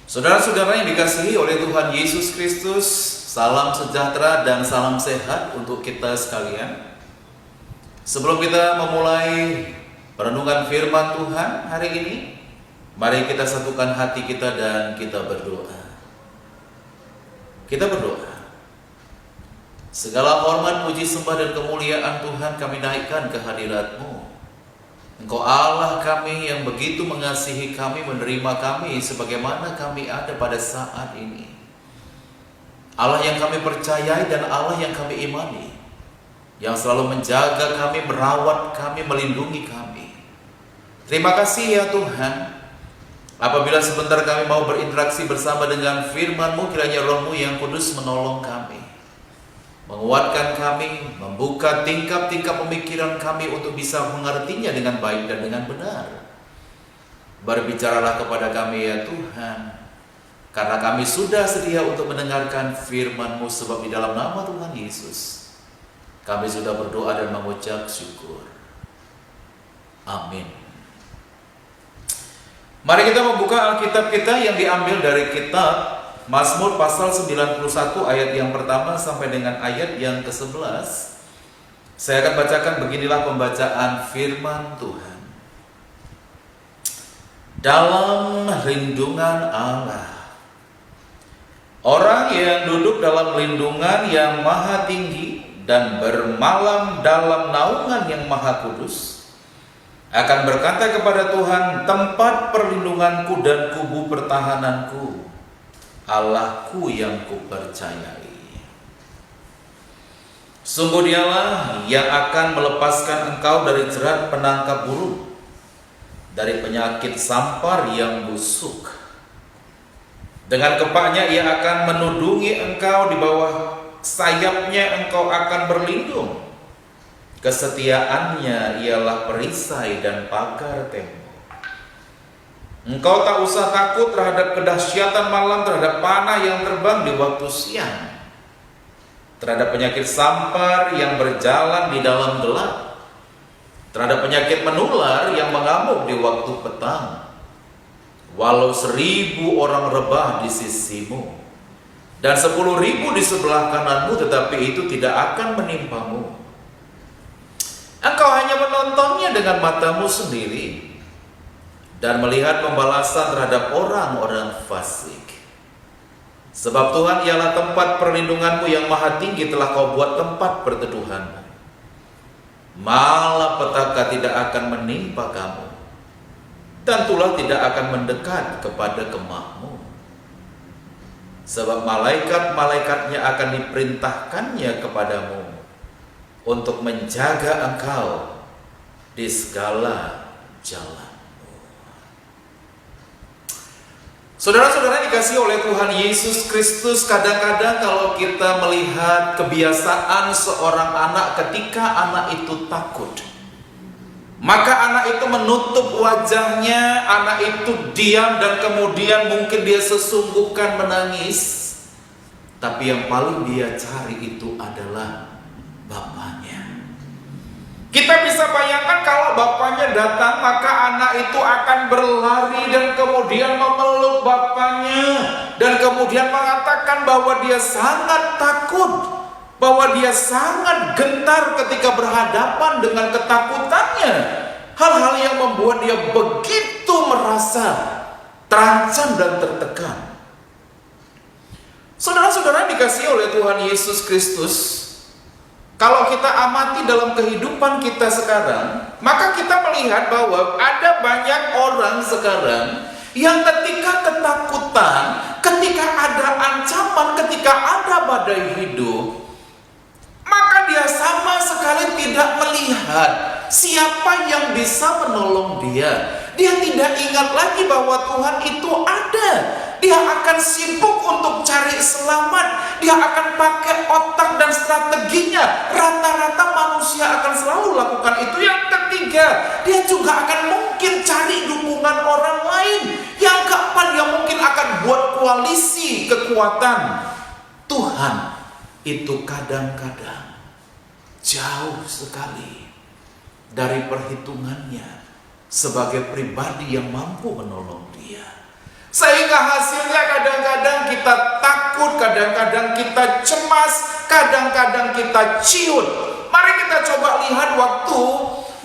Saudara-saudara yang dikasihi oleh Tuhan Yesus Kristus, salam sejahtera dan salam sehat untuk kita sekalian. Sebelum kita memulai perenungan firman Tuhan hari ini, mari kita satukan hati kita dan kita berdoa. Kita berdoa. Segala hormat, puji, sembah dan kemuliaan Tuhan kami naikkan ke hadirat-Mu. Engkau Allah kami yang begitu mengasihi kami, menerima kami sebagaimana kami ada pada saat ini. Allah yang kami percayai dan Allah yang kami imani, yang selalu menjaga kami, merawat kami, melindungi kami. Terima kasih ya Tuhan. Apabila sebentar kami mau berinteraksi bersama dengan firman-Mu, kiranya Roh-Mu yang kudus menolong kami, menguatkan kami, membuka tingkap-tingkap pemikiran kami untuk bisa mengertinya dengan baik dan dengan benar. Berbicaralah kepada kami ya Tuhan, karena kami sudah sedia untuk mendengarkan firman-Mu, sebab di dalam nama Tuhan Yesus kami sudah berdoa dan mengucap syukur. Amin. Mari kita membuka Alkitab kita yang diambil dari kitab Mazmur pasal 91 ayat yang pertama sampai dengan ayat yang ke-11. Saya akan bacakan, beginilah pembacaan firman Tuhan. Dalam lindungan Allah, orang yang duduk dalam lindungan yang maha tinggi dan bermalam dalam naungan yang maha kudus akan berkata kepada Tuhan, tempat perlindunganku dan kubu pertahananku, Allahku yang kupercayai. Sungguh Dialah yang akan melepaskan engkau dari jerat penangkap burung, dari penyakit sampar yang busuk. Dengan kepaknya Ia akan menudungi engkau, di bawah sayapnya engkau akan berlindung. Kesetiaannya ialah perisai dan pagar tembok. Engkau tak usah takut terhadap kedahsyatan malam, terhadap panah yang terbang di waktu siang, terhadap penyakit sampar yang berjalan di dalam gelap, terhadap penyakit menular yang mengamuk di waktu petang. Walau 1.000 orang rebah di sisimu dan 10.000 di sebelah kananmu, tetapi itu tidak akan menimpamu. Engkau hanya menontonnya dengan matamu sendiri dan melihat pembalasan terhadap orang-orang fasik. Sebab Tuhan ialah tempat perlindunganmu, yang maha tinggi telah kau buat tempat perteduhanmu. Malapetaka tidak akan menimpa kamu, dan tulah tidak akan mendekat kepada kemahmu. Sebab malaikat-malaikatnya akan diperintahkannya kepadamu untuk menjaga engkau di segala jalan. Saudara-saudara dikasihi oleh Tuhan Yesus Kristus, kadang-kadang kalau kita melihat kebiasaan seorang anak ketika anak itu takut, maka anak itu menutup wajahnya, anak itu diam dan kemudian mungkin dia sesungguhkan menangis. Tapi yang paling dia cari itu adalah bapaknya. Kita bisa bayangkan kalau bapaknya datang, maka anak itu akan berlari dan kemudian memeluk bapaknya, dan kemudian mengatakan bahwa dia sangat takut, bahwa dia sangat gentar ketika berhadapan dengan ketakutannya. Hal-hal yang membuat dia begitu merasa terancam dan tertekan. Saudara-saudara dikasihi oleh Tuhan Yesus Kristus, kalau kita amati dalam kehidupan kita sekarang, maka kita melihat bahwa ada banyak orang sekarang yang ketika ketakutan, ketika ada ancaman, ketika ada badai hidup, maka dia sama sekali tidak melihat siapa yang bisa menolong dia. Dia tidak ingat lagi bahwa Tuhan itu ada. Dia akan sibuk untuk cari selamat. Dia akan pakai otak dan strateginya. Rata-rata manusia akan selalu lakukan itu. Yang ketiga, dia juga akan mungkin cari dukungan orang lain. Yang keempat, dia mungkin akan buat koalisi kekuatan. Tuhan itu kadang-kadang jauh sekali dari perhitungannya sebagai pribadi yang mampu menolong dia. Sehingga hasilnya kadang-kadang kita takut, kadang-kadang kita cemas, kadang-kadang kita ciut. Mari kita coba lihat waktu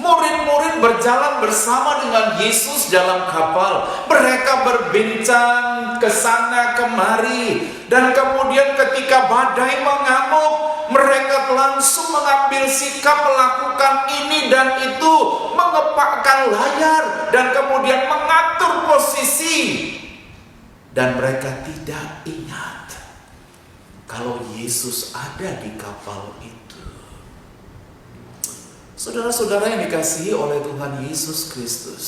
murid-murid berjalan bersama dengan Yesus dalam kapal. Mereka berbincang ke sana kemari, dan kemudian ketika badai mengamuk, mereka langsung mengambil sikap melakukan ini dan itu, mengepakkan layar dan kemudian mengatur posisi. Dan mereka tidak ingat kalau Yesus ada di kapal itu. Saudara-saudara yang dikasihi oleh Tuhan Yesus Kristus,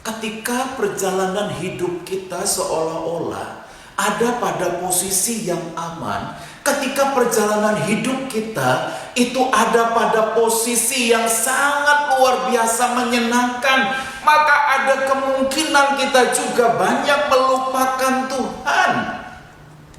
ketika perjalanan hidup kita seolah-olah ada pada posisi yang aman, ketika perjalanan hidup kita itu ada pada posisi yang sangat luar biasa menyenangkan, maka ada kemungkinan kita juga banyak melupakan Tuhan.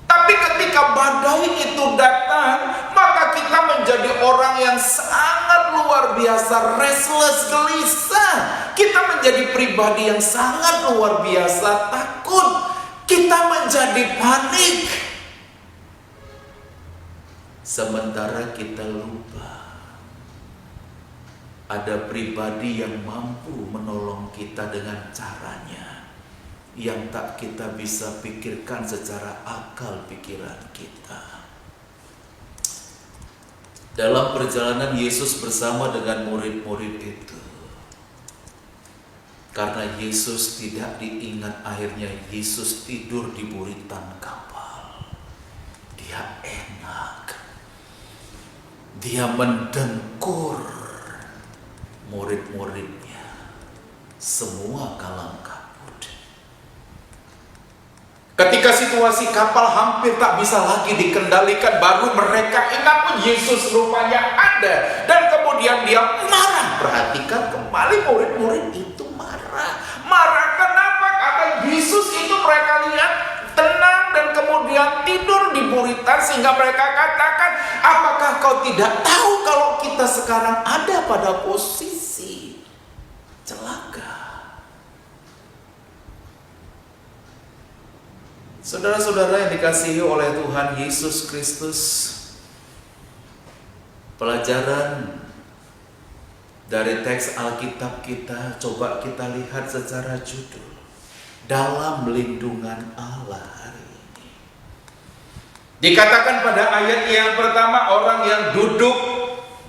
Tapi ketika badai itu datang, maka kita menjadi orang yang sangat luar biasa restless, gelisah. Kita menjadi pribadi yang sangat luar biasa takut. Kita menjadi panik. Sementara kita lupa ada pribadi yang mampu menolong kita dengan caranya yang tak kita bisa pikirkan secara akal pikiran kita. Dalam perjalanan Yesus bersama dengan murid-murid itu, karena Yesus tidak diingat, akhirnya Yesus tidur di buritan kapal. Dia enak, dia mendengkur murid-muridnya, semua kalang kabut. Ketika situasi kapal hampir tak bisa lagi dikendalikan, baru mereka ingat Yesus rupanya ada, dan kemudian dia marah. Perhatikan kembali, murid-murid itu marah. Marah kenapa? Karena Yesus itu mereka lihat tenang dan kemudian tidur di buritan, sehingga mereka katakan, apakah kau tidak tahu kalau kita sekarang ada pada posisi celaka? Saudara-saudara yang dikasihi oleh Tuhan Yesus Kristus, pelajaran dari teks Alkitab kita coba kita lihat secara judul, dalam lindungan Allah hari ini. Dikatakan pada ayat yang pertama, orang yang duduk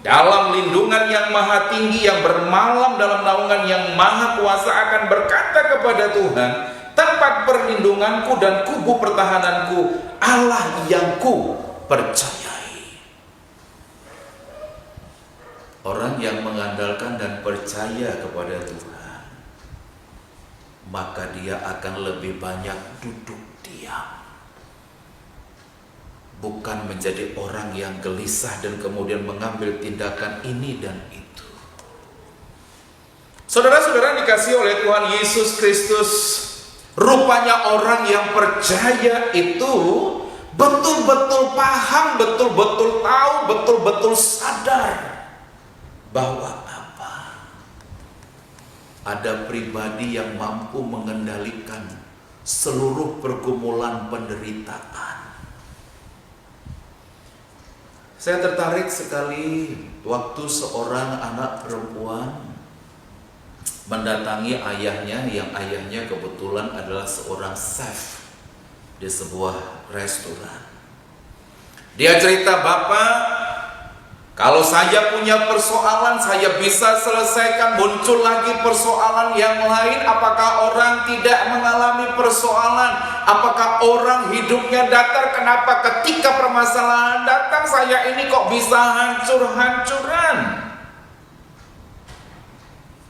dalam lindungan yang maha tinggi, yang bermalam dalam naungan yang maha kuasa akan berkata kepada Tuhan, tempat perlindunganku dan kubu pertahananku, Allah yang ku percayai. Orang yang mengandalkan dan percaya kepada Tuhan, maka dia akan lebih banyak duduk diam, bukan menjadi orang yang gelisah dan kemudian mengambil tindakan ini dan itu. Saudara-saudara dikasihi oleh Tuhan Yesus Kristus, rupanya orang yang percaya itu betul-betul paham, betul-betul tahu, betul-betul sadar bahwa ada pribadi yang mampu mengendalikan seluruh pergumulan penderitaan. Saya tertarik sekali waktu seorang anak perempuan mendatangi ayahnya, yang ayahnya kebetulan adalah seorang chef di sebuah restoran. Dia cerita, "Bapak, kalau saya punya persoalan, saya bisa selesaikan. Muncul lagi persoalan yang lain. Apakah orang tidak mengalami persoalan? Apakah orang hidupnya datar? Kenapa ketika permasalahan datang, saya ini kok bisa hancur-hancuran?"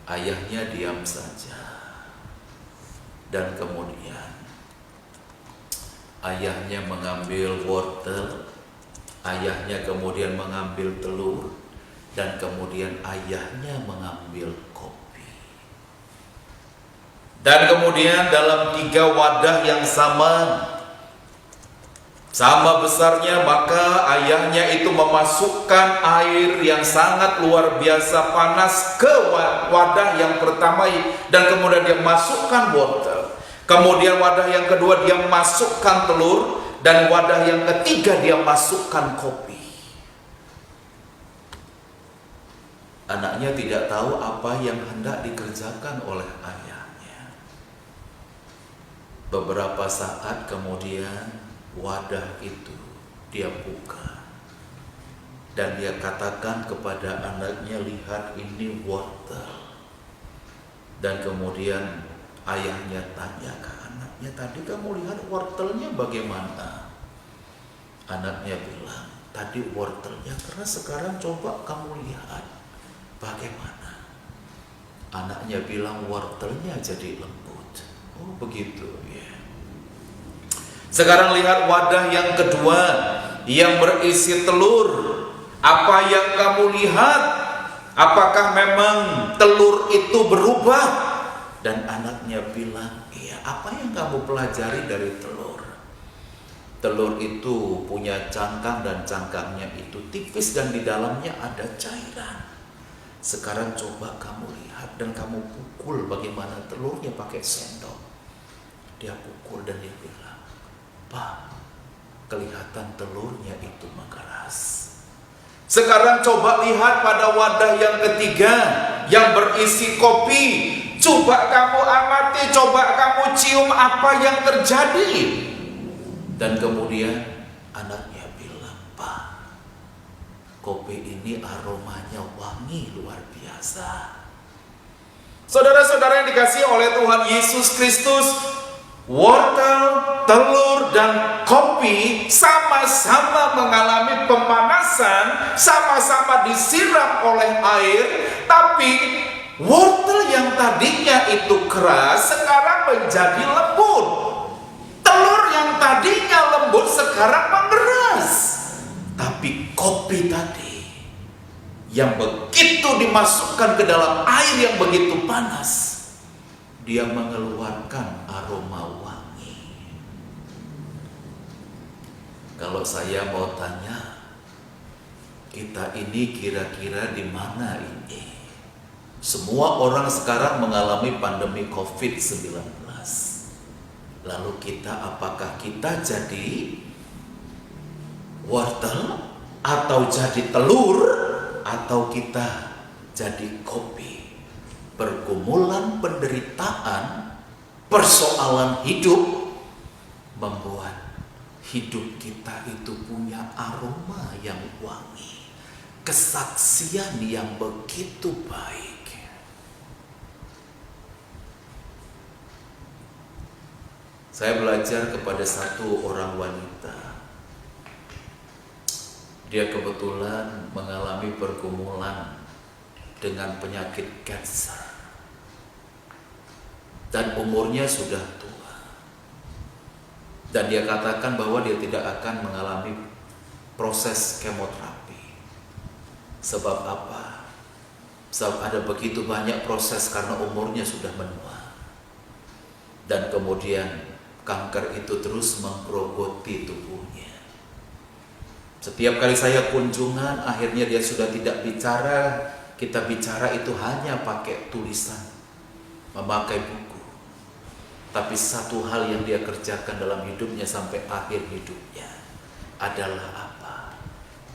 Ayahnya diam saja, dan kemudian ayahnya mengambil wortel, ayahnya kemudian mengambil telur, dan kemudian ayahnya mengambil kopi. Dan kemudian dalam 3 wadah yang sama besarnya, maka ayahnya itu memasukkan air yang sangat luar biasa panas ke wadah yang pertama, dan kemudian dia masukkan wortel. Kemudian wadah yang kedua dia masukkan telur, dan wadah yang ketiga dia masukkan kopi. Anaknya tidak tahu apa yang hendak dikerjakan oleh ayahnya. Beberapa saat kemudian wadah itu dia buka, dan dia katakan kepada anaknya, lihat ini wortel. Dan kemudian ayahnya tanya ke anaknya, tadi kamu lihat wortelnya bagaimana? Anaknya bilang, tadi wortelnya keras, sekarang coba kamu lihat bagaimana? Anaknya bilang, wortelnya jadi lembut. Oh begitu ya. Sekarang lihat wadah yang kedua yang berisi telur. Apa yang kamu lihat? Apakah memang telur itu berubah? Dan anaknya bilang, iya, apa yang kamu pelajari dari telur? Telur itu punya cangkang, dan cangkangnya itu tipis, dan di dalamnya ada cairan. Sekarang coba kamu lihat dan kamu pukul bagaimana telurnya pakai sendok. Dia pukul dan dia bilang, Pak, kelihatan telurnya itu mengeras. Sekarang coba lihat pada wadah yang ketiga yang berisi kopi. Coba kamu amati, coba kamu cium apa yang terjadi. Dan kemudian anaknya bilang, Pak, kopi ini aromanya wangi luar biasa. Saudara-saudara yang dikasihi oleh Tuhan Yesus Kristus, wortel, telur, dan kopi sama-sama mengalami pemanasan, sama-sama disiram oleh air, tapi wortel yang tadinya itu keras sekarang menjadi lembut. Telur yang tadinya lembut sekarang mengeras. Tapi kopi tadi yang begitu dimasukkan ke dalam air yang begitu panas, dia mengeluarkan aroma wangi. Kalau saya mau tanya, kita ini kira-kira di mana ini? Semua orang sekarang mengalami pandemi COVID-19. Lalu kita, apakah kita jadi wortel, atau jadi telur, atau kita jadi kopi? Pergumulan, penderitaan, persoalan hidup membuat hidup kita itu punya aroma yang wangi, kesaksian yang begitu baik. Saya belajar kepada satu orang wanita. Dia kebetulan mengalami pergumulan dengan penyakit kanker, dan umurnya sudah tua. Dan dia katakan bahwa dia tidak akan mengalami proses kemoterapi. Sebab apa? Sebab ada begitu banyak proses karena umurnya sudah menua. Dan kemudian kanker itu terus menggerogoti tubuhnya. Setiap kali saya kunjungan, akhirnya dia sudah tidak bicara. Kita bicara itu hanya pakai tulisan, memakai buku. Tapi satu hal yang dia kerjakan dalam hidupnya sampai akhir hidupnya adalah apa?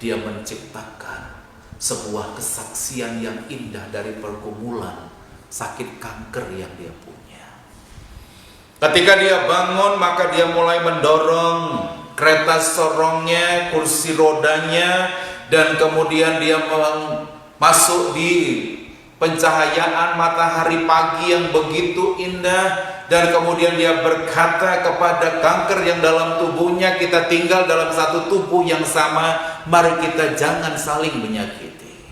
Dia menciptakan sebuah kesaksian yang indah dari pergumulan sakit kanker yang dia punya. Ketika dia bangun, maka dia mulai mendorong kereta sorongnya, kursi rodanya, dan kemudian dia masuk di pencahayaan matahari pagi yang begitu indah. Dan kemudian dia berkata kepada kanker yang dalam tubuhnya, kita tinggal dalam satu tubuh yang sama, mari kita jangan saling menyakiti.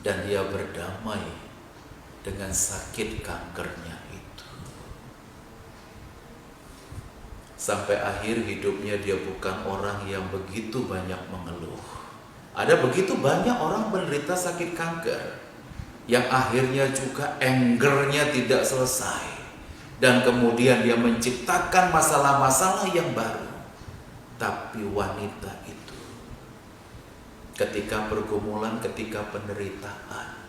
Dan dia berdamai dengan sakit kankernya. Sampai akhir hidupnya dia bukan orang yang begitu banyak mengeluh. Ada begitu banyak orang menderita sakit kanker yang akhirnya juga angernya tidak selesai, dan kemudian dia menciptakan masalah-masalah yang baru. Tapi wanita itu ketika pergumulan, ketika penderitaan,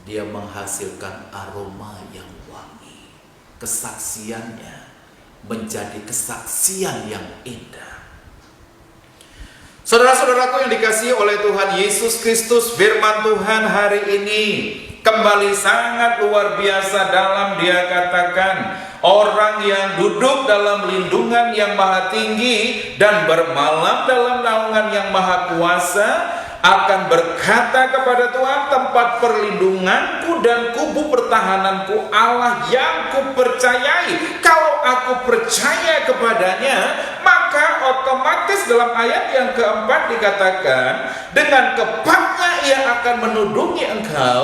dia menghasilkan aroma yang wangi, kesaksiannya menjadi kesaksian yang indah. Saudara-saudaraku yang dikasihi oleh Tuhan Yesus Kristus, firman Tuhan hari ini kembali sangat luar biasa dalam Dia katakan, orang yang duduk dalam lindungan yang maha tinggi dan bermalam dalam naungan yang maha kuasa akan berkata kepada Tuhan, tempat perlindunganku dan kubu pertahananku, Allah yang kupercayai. Kalau aku percaya kepadanya, maka otomatis dalam ayat yang keempat dikatakan, dengan kepaknya ia akan menudungi engkau,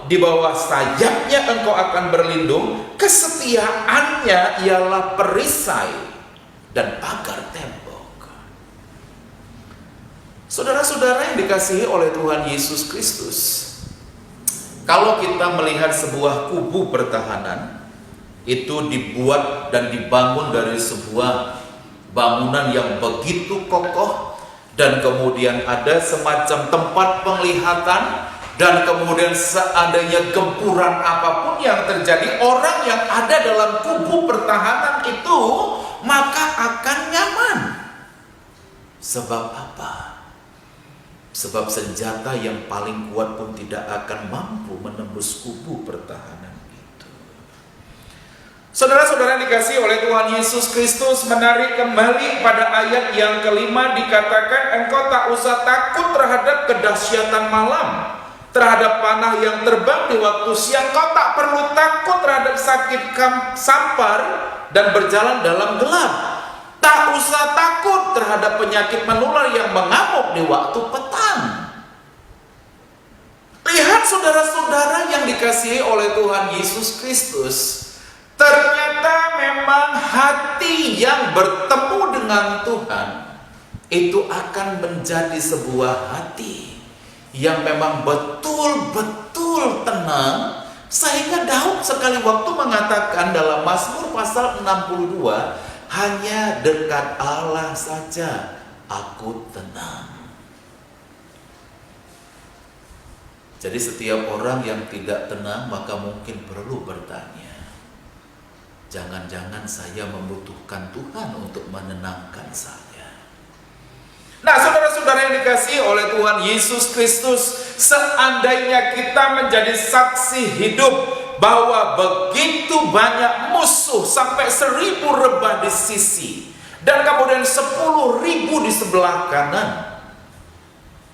di bawah sayapnya engkau akan berlindung, kesetiaannya ialah perisai dan pagar tembok. Saudara-saudara yang dikasihi oleh Tuhan Yesus Kristus, kalau kita melihat sebuah kubu pertahanan, itu dibuat dan dibangun dari sebuah bangunan yang begitu kokoh, dan kemudian ada semacam tempat penglihatan, dan kemudian seandainya gempuran apapun yang terjadi, orang yang ada dalam kubu pertahanan itu maka akan nyaman. Sebab apa? Sebab senjata yang paling kuat pun tidak akan mampu menembus kubu pertahanan itu. Saudara-saudara dikasihi oleh Tuhan Yesus Kristus, menarik kembali pada ayat yang kelima dikatakan, engkau tak usah takut terhadap kedahsyatan malam, terhadap panah yang terbang di waktu siang. Kau tak perlu takut terhadap sakit sampar dan berjalan dalam gelap. Tak usah takut terhadap penyakit menular yang mengamuk di waktu petang. Lihat saudara-saudara yang dikasihi oleh Tuhan Yesus Kristus, ternyata memang hati yang bertemu dengan Tuhan itu akan menjadi sebuah hati yang memang betul-betul tenang, sehingga Daud sekali waktu mengatakan dalam Mazmur pasal 62, hanya dekat Allah saja aku tenang. Jadi setiap orang yang tidak tenang maka mungkin perlu bertanya, jangan-jangan saya membutuhkan Tuhan untuk menenangkan saya. Nah, saudara-saudara yang dikasihi oleh Tuhan Yesus Kristus, seandainya kita menjadi saksi hidup bahwa begitu banyak musuh, sampai 1.000 rebah di sisi, dan kemudian 10.000 di sebelah kanan,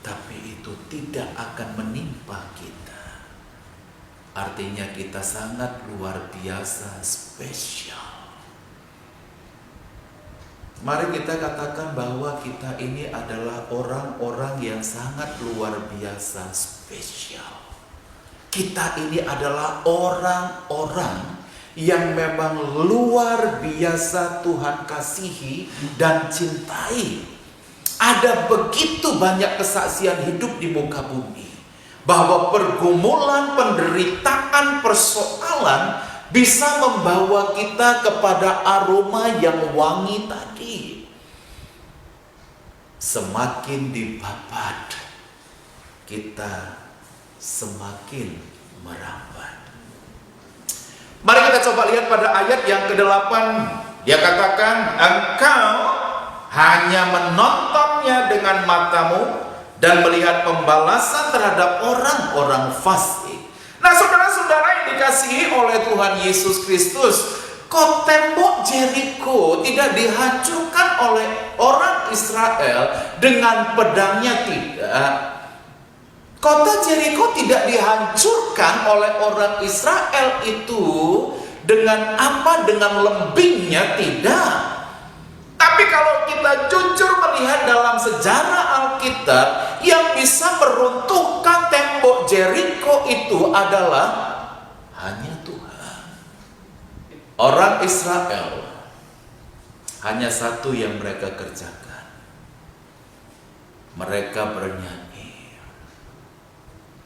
tapi itu tidak akan menimpa kita. Artinya kita sangat luar biasa spesial. Mari kita katakan bahwa kita ini adalah orang-orang yang sangat luar biasa spesial. Kita ini adalah orang-orang yang memang luar biasa Tuhan kasihi dan cintai. Ada begitu banyak kesaksian hidup di muka bumi bahwa pergumulan, penderitaan, persoalan bisa membawa kita kepada aroma yang wangi tadi. Semakin dibabat, kita semakin merambat. Mari kita coba lihat pada ayat yang ke-8. Dia katakan, engkau hanya menontonnya dengan matamu dan melihat pembalasan terhadap orang-orang fasik. Nah, saudara-saudara yang dikasihi oleh Tuhan Yesus Kristus, kok tembok Jeriko tidak dihancurkan oleh orang Israel dengan pedangnya? Tidak. Kota Jeriko tidak dihancurkan oleh orang Israel itu dengan apa? Dengan lembingnya? Tidak. Tapi kalau kita jujur melihat dalam sejarah Alkitab, yang bisa meruntuhkan tembok Jeriko itu adalah hanya Tuhan. Orang Israel hanya satu yang mereka kerjakan. Mereka bernyanyi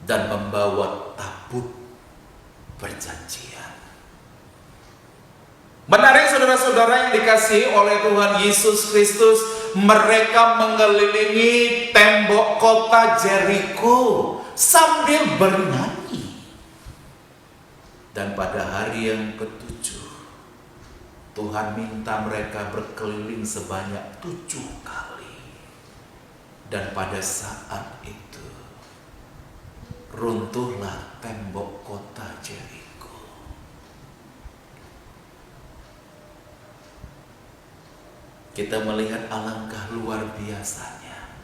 dan membawa tabut perjanjian. Menarik saudara-saudara yang dikasihi oleh Tuhan Yesus Kristus, mereka mengelilingi tembok kota Jeriko sambil bernyanyi. Dan pada hari yang ke-7 Tuhan minta mereka berkeliling sebanyak 7 kali. Dan pada saat itu runtuhlah tembok kota Jericho. Kita melihat alangkah luar biasanya.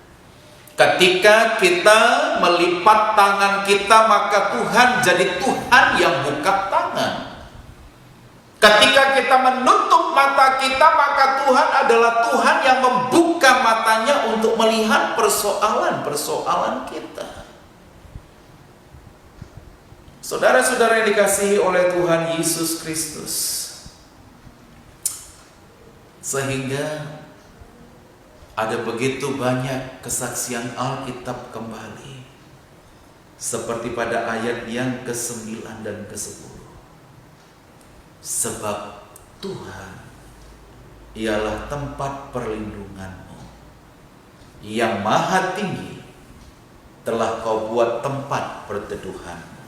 Ketika kita melipat tangan kita, maka Tuhan jadi Tuhan yang buka tangan. Ketika kita menutup mata kita, maka Tuhan adalah Tuhan yang membuka matanya untuk melihat persoalan-persoalan kita. Saudara-saudara yang dikasihi oleh Tuhan Yesus Kristus, sehingga ada begitu banyak kesaksian Alkitab kembali, seperti pada ayat yang ke-9 dan ke-10. Sebab Tuhan ialah tempat perlindunganmu, yang maha tinggi telah kau buat tempat perteduhanmu.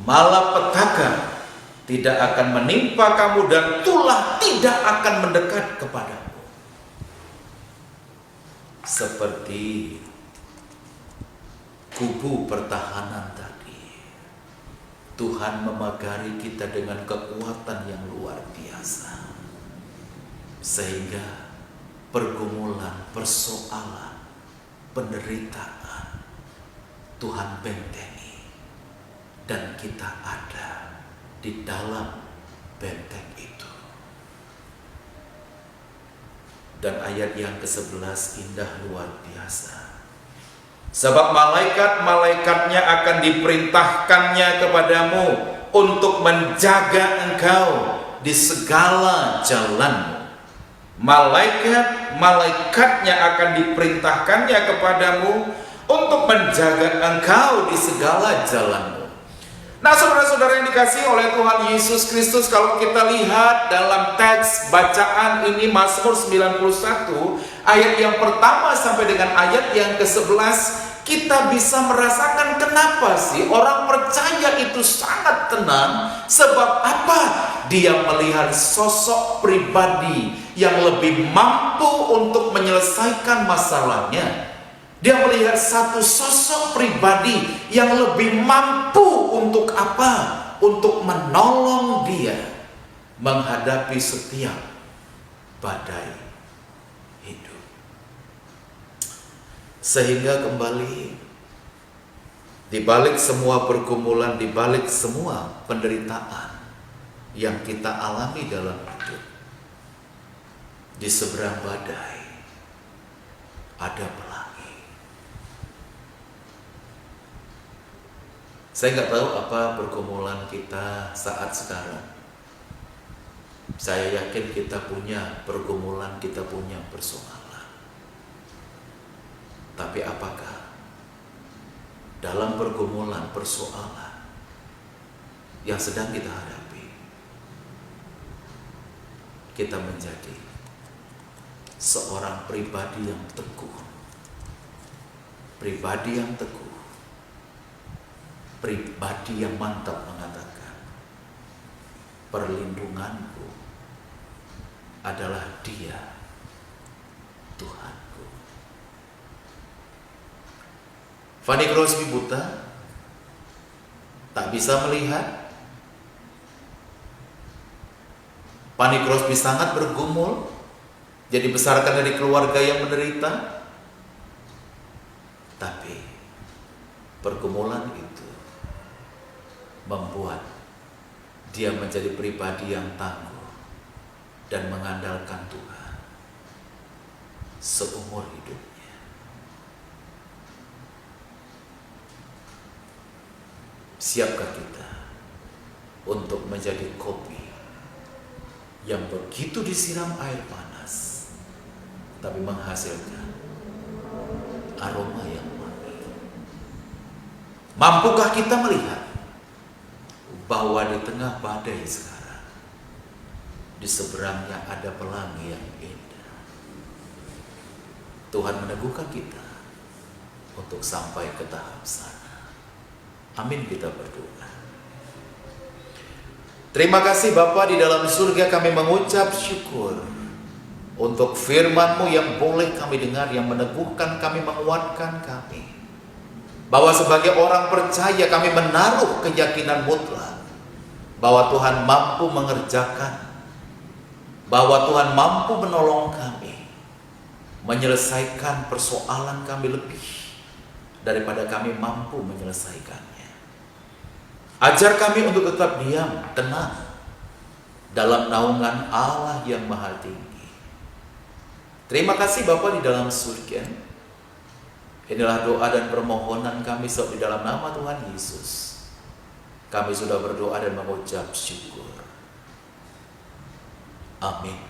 Malapetaka tidak akan menimpa kamu, dan tulah tidak akan mendekat kepadamu. Seperti kubu pertahanan tadi, Tuhan memagari kita dengan kekuatan yang luar biasa, sehingga pergumulan, persoalan, penderitaan Tuhan bentengi, dan kita ada di dalam benteng itu. Dan ayat yang ke-11 indah luar biasa. Sebab malaikat-malaikatnya akan diperintahkannya kepadamu untuk menjaga engkau di segala jalanmu. Malaikat-malaikatnya akan diperintahkannya kepadamu untuk menjaga engkau di segala jalanmu. Nah, saudara-saudara yang dikasihi oleh Tuhan Yesus Kristus, kalau kita lihat dalam teks bacaan ini, Mazmur 91 ayat yang pertama sampai dengan ayat yang ke-11, kita bisa merasakan kenapa sih orang percaya itu sangat tenang. Sebab apa? Dia melihat sosok pribadi yang lebih mampu untuk menyelesaikan masalahnya. Dia melihat satu sosok pribadi yang lebih mampu untuk apa? Untuk menolong dia menghadapi setiap badai hidup. Sehingga kembali, di balik semua pergumulan, di balik semua penderitaan yang kita alami dalam hidup, di seberang badai ada pelangi. Saya nggak tahu apa pergumulan kita saat sekarang. Saya yakin kita punya pergumulan, kita punya persoalan. Tapi apakah dalam pergumulan, persoalan yang sedang kita hadapi, kita menjadi seorang pribadi yang teguh, pribadi yang teguh, pribadi yang mantap mengatakan, perlindunganku adalah Dia, Tuhanku. Fanny Crosby buta, tak bisa melihat. Fanny Crosby sangat bergumul, jadi dibesarkan dari keluarga yang menderita. Tapi pergumulan itu membuat dia menjadi pribadi yang tangguh dan mengandalkan Tuhan seumur hidupnya. Siapkah kita untuk menjadi kopi yang begitu disiram air panas tapi menghasilkan aroma yang wangi? Mampukah kita melihat bahwa di tengah badai sekarang, di seberangnya ada pelangi yang indah? Tuhan meneguhkan kita untuk sampai ke tahap sana. Amin, kita berdoa. Terima kasih Bapa di dalam surga, kami mengucap syukur untuk firman-Mu yang boleh kami dengar, yang meneguhkan kami, menguatkan kami. Bahwa sebagai orang percaya kami menaruh keyakinan mutlak bahwa Tuhan mampu mengerjakan, bahwa Tuhan mampu menolong kami, menyelesaikan persoalan kami lebih daripada kami mampu menyelesaikannya. Ajar kami untuk tetap diam, tenang dalam naungan Allah yang Maha Tinggi. Terima kasih Bapa di dalam surga. Inilah doa dan permohonan kami di dalam nama Tuhan Yesus. Kami sudah berdoa dan mengucap syukur. Amin.